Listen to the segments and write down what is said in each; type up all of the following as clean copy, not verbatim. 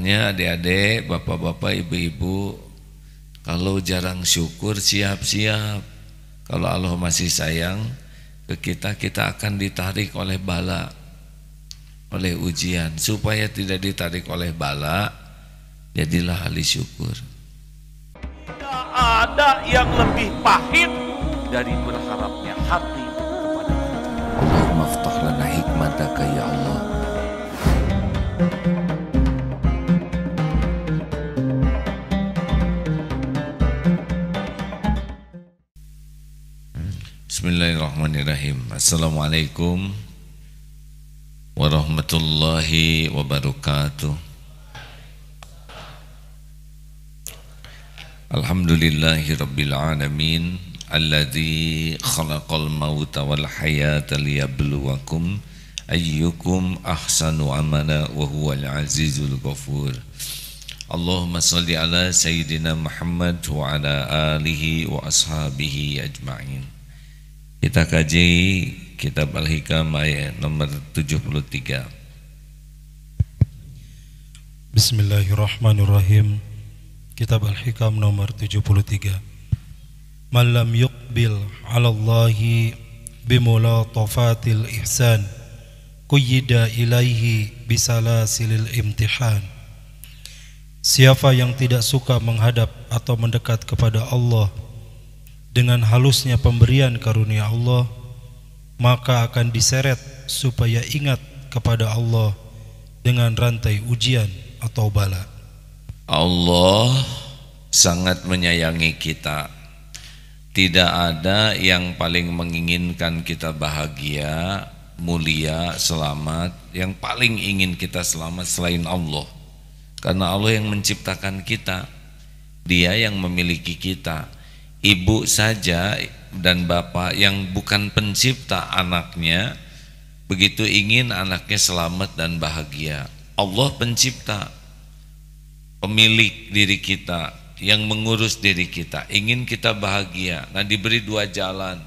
Makanya adik-adik, bapak-bapak, ibu-ibu, kalau jarang syukur siap-siap. Kalau Allah masih sayang ke kita, kita akan ditarik oleh bala, oleh ujian. Supaya tidak ditarik oleh bala, jadilah ahli syukur. Tidak ada yang lebih pahit dari berharapnya hati kepada kita. Allahumma ftah lana hikmataka ya Allah. Bismillahirrahmanirrahim. Assalamualaikum warahmatullahi wabarakatuh. Alhamdulillahi rabbil alamin, alladzi khalaqal mauta wal hayata liyabluwakum ayyukum ahsanu amala wa huwal azizul ghafur. Allahumma salli ala sayyidina Muhammad wa ala alihi wa ashabihi ajma'in. Kita kaji kitab Al-Hikam ayat nomor 73. Bismillahirrahmanirrahim. Kitab Al-Hikam nomor 73. Man lam yuqbil 'ala Allahi bimulatafatil ihsan quyida ilaihi bisalasilil imtihan. Siapa yang tidak suka menghadap atau mendekat kepada Allah dengan halusnya pemberian karunia Allah, maka akan diseret supaya ingat kepada Allah dengan rantai ujian atau bala. Allah sangat menyayangi kita. Tidak ada yang paling menginginkan kita bahagia, mulia, selamat. Yang paling ingin kita selamat selain Allah. Karena Allah yang menciptakan kita, Dia yang memiliki kita. Ibu saja dan bapak yang bukan pencipta anaknya begitu ingin anaknya selamat dan bahagia. Allah pencipta, pemilik diri kita, yang mengurus diri kita, ingin kita bahagia. Nah, diberi dua jalan.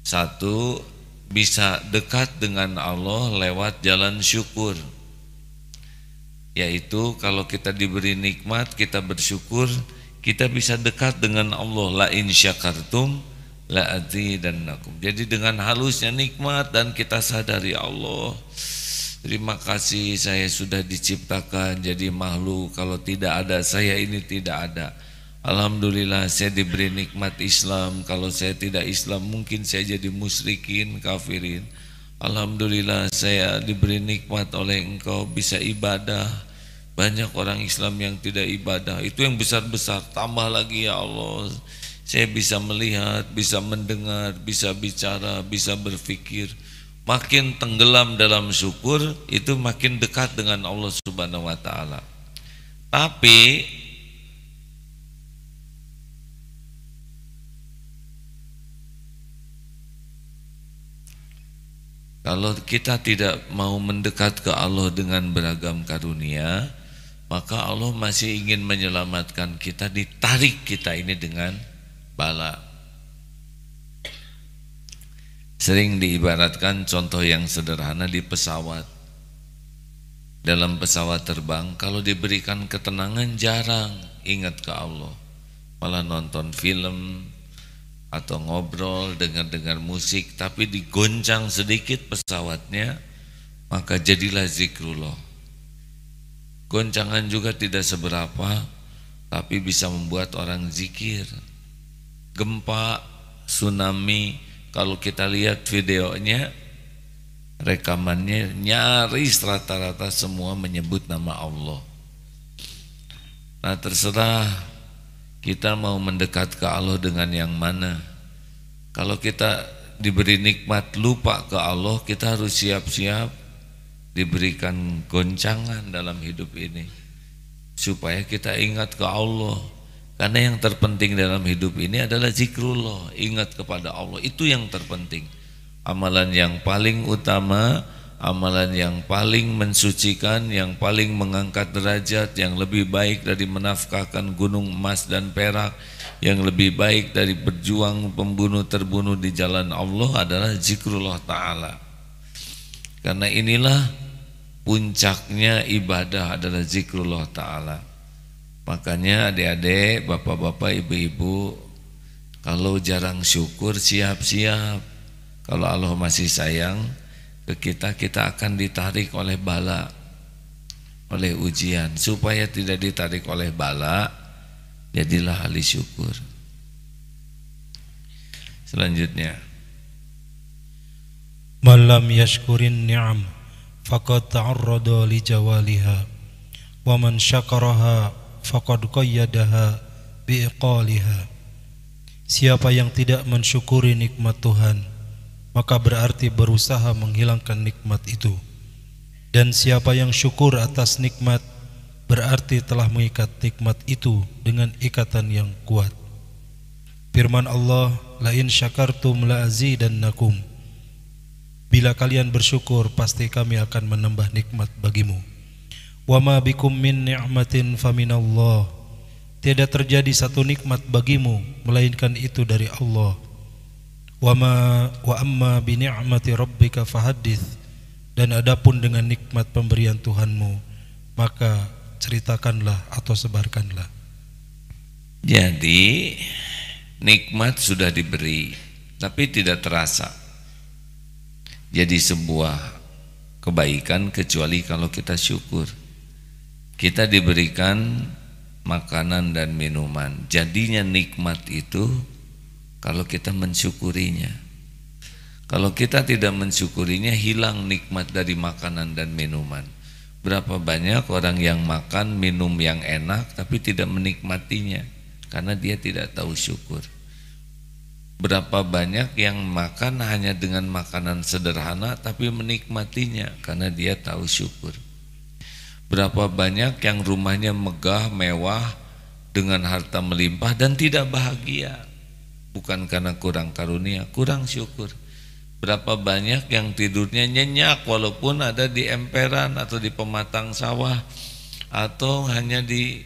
Satu, bisa dekat dengan Allah lewat jalan syukur, yaitu kalau kita diberi nikmat, kita bersyukur, kita bisa dekat dengan Allah. La in syakartum la azidannakum. Jadi dengan halusnya nikmat dan kita sadari Allah, terima kasih saya sudah diciptakan jadi makhluk, kalau tidak ada saya ini tidak ada. Alhamdulillah saya diberi nikmat Islam, kalau saya tidak Islam mungkin saya jadi musyrikin, kafirin. Alhamdulillah saya diberi nikmat oleh Engkau bisa ibadah. Banyak orang Islam yang tidak ibadah, itu yang besar-besar. Tambah lagi ya Allah, saya bisa melihat, bisa mendengar, bisa bicara, bisa berpikir. Makin tenggelam dalam syukur, itu makin dekat dengan Allah Subhanahu wa ta'ala. Tapi kalau kita tidak mau mendekat ke Allah dengan beragam karunia, maka Allah masih ingin menyelamatkan kita, ditarik kita ini dengan bala. Sering diibaratkan contoh yang sederhana di pesawat. Dalam pesawat terbang, kalau diberikan ketenangan jarang ingat ke Allah, malah nonton film atau ngobrol, dengar-dengar musik. Tapi digoncang sedikit pesawatnya, maka jadilah zikrullah. Goncangan juga tidak seberapa, tapi bisa membuat orang zikir. Gempa, tsunami, kalau kita lihat videonya, rekamannya nyaris rata-rata semua menyebut nama Allah. Nah, terserah kita mau mendekat ke Allah dengan yang mana. Kalau kita diberi nikmat lupa ke Allah, kita harus siap-siap diberikan goncangan dalam hidup ini supaya kita ingat ke Allah. Karena yang terpenting dalam hidup ini adalah zikrullah, ingat kepada Allah, itu yang terpenting. Amalan yang paling utama, amalan yang paling mensucikan, yang paling mengangkat derajat, yang lebih baik dari menafkahkan gunung emas dan perak, yang lebih baik dari berjuang pembunuh terbunuh di jalan Allah adalah zikrullah ta'ala. Karena inilah puncaknya ibadah adalah zikrullah ta'ala. Makanya adik-adik, bapak-bapak, ibu-ibu, kalau jarang syukur siap-siap. Kalau Allah masih sayang ke kita, kita akan ditarik oleh bala, oleh ujian. Supaya tidak ditarik oleh bala, jadilah ahli syukur. Selanjutnya, man lam yashkurin ni'am faqad ta'arrada li jawaliha wa man syakaraha faqad qayyadaha biiqaliha. Siapa yang tidak mensyukuri nikmat Tuhan, maka berarti berusaha menghilangkan nikmat itu. Dan siapa yang syukur atas nikmat, berarti telah mengikat nikmat itu dengan ikatan yang kuat. Firman Allah, la in syakartum la azidannakum. Bila kalian bersyukur, pasti kami akan menambah nikmat bagimu. Wa ma bikum min ni'matin faminallah. Tidak terjadi satu nikmat bagimu melainkan itu dari Allah. Wa amma bi ni'mati rabbika fahaddits. Dan adapun dengan nikmat pemberian Tuhanmu, maka ceritakanlah atau sebarkanlah. Jadi nikmat sudah diberi tapi tidak terasa. Jadi sebuah kebaikan kecuali kalau kita syukur. Kita diberikan makanan dan minuman. Jadinya nikmat itu kalau kita mensyukurinya. Kalau kita tidak mensyukurinya, hilang nikmat dari makanan dan minuman. Berapa banyak orang yang makan minum yang enak tapi tidak menikmatinya karena dia tidak tahu syukur. Berapa banyak yang makan hanya dengan makanan sederhana tapi menikmatinya karena dia tahu syukur. Berapa banyak yang rumahnya megah, mewah, dengan harta melimpah dan tidak bahagia. Bukan karena kurang karunia, kurang syukur. Berapa banyak yang tidurnya nyenyak walaupun ada di emperan atau di pematang sawah atau hanya di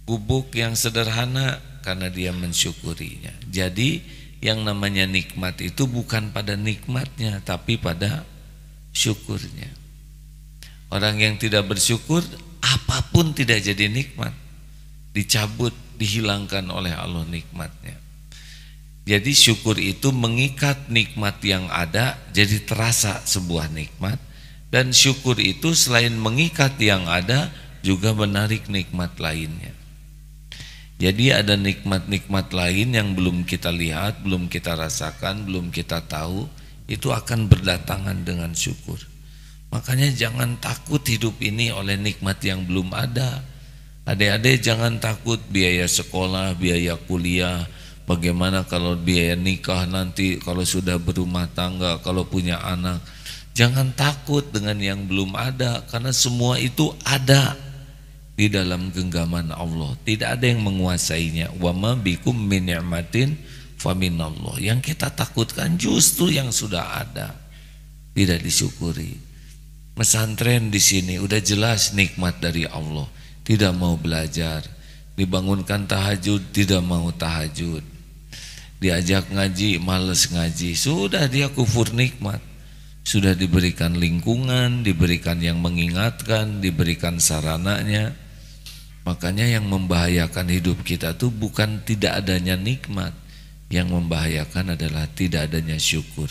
gubuk yang sederhana karena dia mensyukurinya. Jadi yang namanya nikmat itu bukan pada nikmatnya tapi pada syukurnya. Orang yang tidak bersyukur, apapun tidak jadi nikmat, dicabut, dihilangkan oleh Allah nikmatnya. Jadi syukur itu mengikat nikmat yang ada jadi terasa sebuah nikmat, dan syukur itu selain mengikat yang ada juga menarik nikmat lainnya. Jadi ada nikmat-nikmat lain yang belum kita lihat, belum kita rasakan, belum kita tahu, itu akan berdatangan dengan syukur. Makanya jangan takut hidup ini oleh nikmat yang belum ada. Adik-adik jangan takut biaya sekolah, biaya kuliah. Bagaimana kalau biaya nikah nanti, kalau sudah berumah tangga, kalau punya anak. Jangan takut dengan yang belum ada, karena semua itu ada di dalam genggaman Allah. Tidak ada yang menguasainya. Wa ma bikum min ni'matin faminallah. Yang kita takutkan justru yang sudah ada, tidak disyukuri. Pesantren di sini udah jelas nikmat dari Allah. Tidak mau belajar, dibangunkan tahajud, tidak mau tahajud. Diajak ngaji, males ngaji, sudah dia kufur nikmat. Sudah diberikan lingkungan, diberikan yang mengingatkan, diberikan sarananya. Makanya yang membahayakan hidup kita tuh bukan tidak adanya nikmat, yang membahayakan adalah tidak adanya syukur.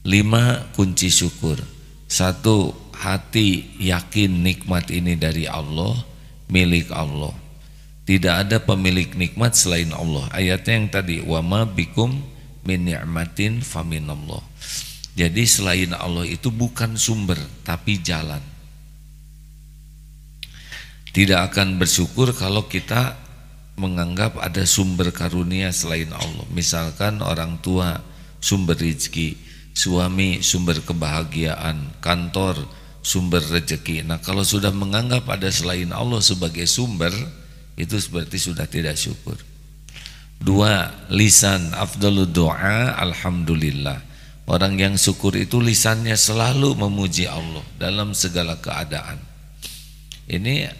5 kunci syukur. 1, hati yakin nikmat ini dari Allah, milik Allah. Tidak ada pemilik nikmat selain Allah. Ayatnya yang tadi, wa ma bikum min ni'matin faminallah. Jadi selain Allah itu bukan sumber tapi jalan. Tidak akan bersyukur kalau kita menganggap ada sumber karunia selain Allah. Misalkan orang tua sumber rezeki, suami sumber kebahagiaan, kantor sumber rezeki. Nah, kalau sudah menganggap ada selain Allah sebagai sumber, itu berarti sudah tidak syukur. 2, lisan afdalud doa alhamdulillah. Orang yang syukur itu lisannya selalu memuji Allah dalam segala keadaan. Ini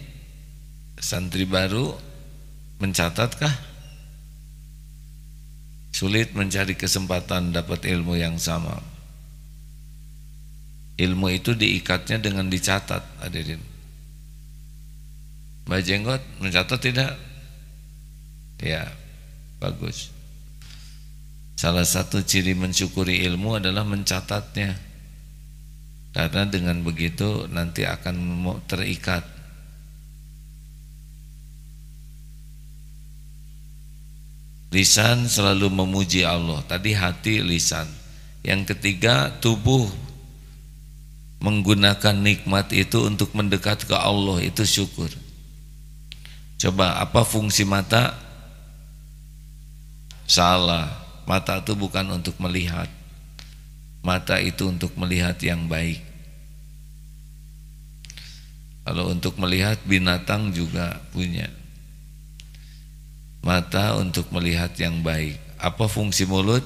santri baru mencatatkah? Sulit mencari kesempatan dapat ilmu yang sama. Ilmu itu diikatnya dengan dicatat, hadirin. Mbak Jenggot mencatat tidak? Ya, bagus. Salah satu ciri mensyukuri ilmu adalah mencatatnya. Karena dengan begitu nanti akan terikat. Lisan selalu memuji Allah. Tadi hati, lisan. Yang ketiga, tubuh menggunakan nikmat itu untuk mendekat ke Allah, itu syukur. Coba, apa fungsi mata? Salah. Mata itu bukan untuk melihat. Mata itu untuk melihat yang baik. Kalau untuk melihat, binatang juga punya mata untuk melihat yang baik. Apa fungsi mulut?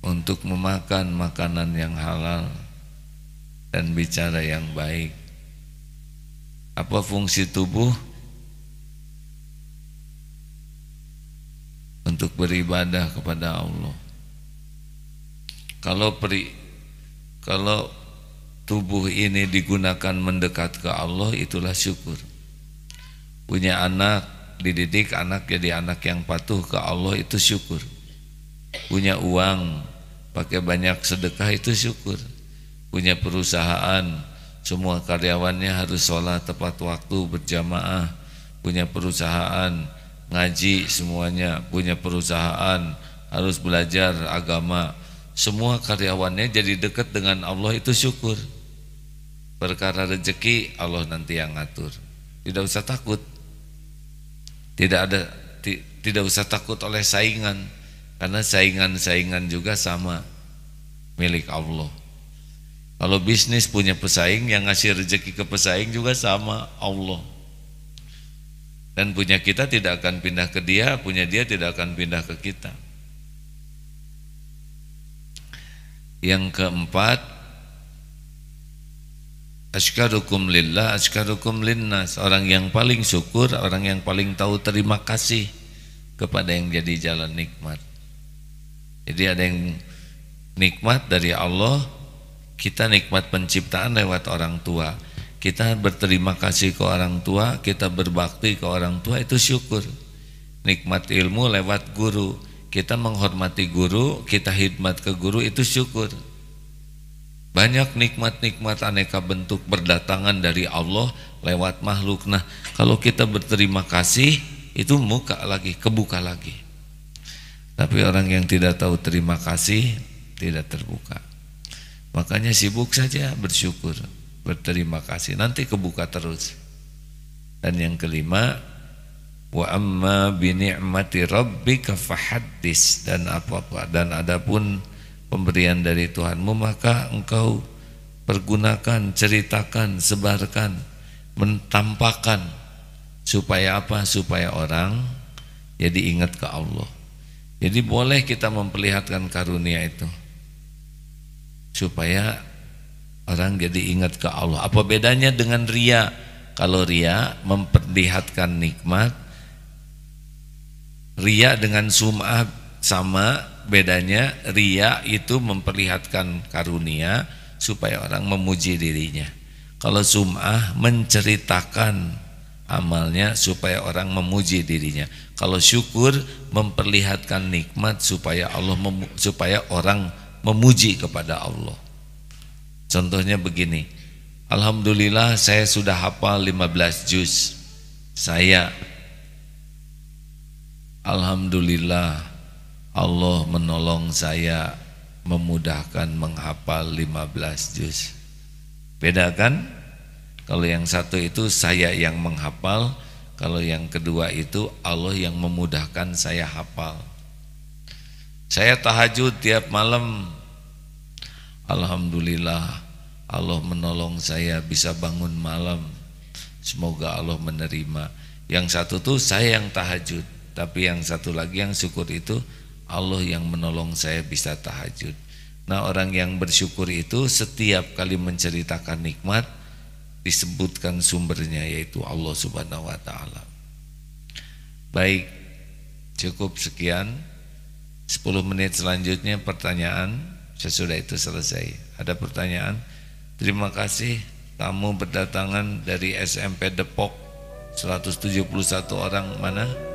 Untuk memakan makanan yang halal dan bicara yang baik. Apa fungsi tubuh? Untuk beribadah kepada Allah. Kalau tubuh ini digunakan mendekat ke Allah, itulah syukur. Punya anak, dididik anak jadi anak yang patuh ke Allah, itu syukur. Punya uang, pakai banyak sedekah, itu syukur. Punya perusahaan, semua karyawannya harus sholat tepat waktu, berjamaah. Punya perusahaan, ngaji semuanya. Punya perusahaan, harus belajar agama. Semua karyawannya jadi dekat dengan Allah, itu syukur. Perkara rezeki Allah nanti yang ngatur. Tidak usah takut. Tidak usah takut oleh saingan, karena saingan-saingan juga sama milik Allah. Kalau bisnis punya pesaing, yang ngasih rezeki ke pesaing juga sama Allah. Dan punya kita tidak akan pindah ke dia, punya dia tidak akan pindah ke kita. Yang keempat, asykarukum lillah, asykarukum linnas. Orang yang paling syukur, orang yang paling tahu terima kasih kepada yang jadi jalan nikmat. Jadi ada yang nikmat dari Allah, kita nikmat penciptaan lewat orang tua. Kita berterima kasih ke orang tua, kita berbakti ke orang tua, itu syukur. Nikmat ilmu lewat guru. Kita menghormati guru, kita khidmat ke guru, itu syukur. Banyak nikmat-nikmat aneka bentuk berdatangan dari Allah lewat makhluk. Nah, kalau kita berterima kasih, itu kebuka lagi. Tapi orang yang tidak tahu terima kasih, tidak terbuka. Makanya sibuk saja bersyukur, berterima kasih, nanti kebuka terus. Dan yang kelima, wa amma bi ni'mati rabbika fahaddis, dan adapun pemberian dari Tuhanmu, maka engkau pergunakan, ceritakan, sebarkan, mentampakkan. Supaya apa? Supaya orang jadi ingat ke Allah. Jadi boleh kita memperlihatkan karunia itu, supaya orang jadi ingat ke Allah. Apa bedanya dengan ria? Kalau ria memperlihatkan nikmat, ria dengan sum'ah sama, bedanya ria itu memperlihatkan karunia supaya orang memuji dirinya. Kalau sum'ah menceritakan amalnya supaya orang memuji dirinya. Kalau syukur memperlihatkan nikmat supaya supaya orang memuji kepada Allah. Contohnya begini, alhamdulillah saya sudah hafal 15 juz. Alhamdulillah Allah menolong saya memudahkan menghafal 15 juz. Beda kan? Kalau yang satu itu saya yang menghafal, kalau yang kedua itu Allah yang memudahkan saya hafal. Saya tahajud tiap malam, alhamdulillah Allah menolong saya bisa bangun malam. Semoga Allah menerima. Yang satu tuh saya yang tahajud, tapi yang satu lagi yang syukur itu Allah yang menolong saya bisa tahajud. Nah, orang yang bersyukur itu setiap kali menceritakan nikmat disebutkan sumbernya, yaitu Allah Subhanahu wa ta'ala. Baik, cukup sekian. 10 menit selanjutnya pertanyaan. sesudah itu selesai. Ada pertanyaan? Terima kasih, tamu berdatangan dari SMP Depok 171 orang. Mana?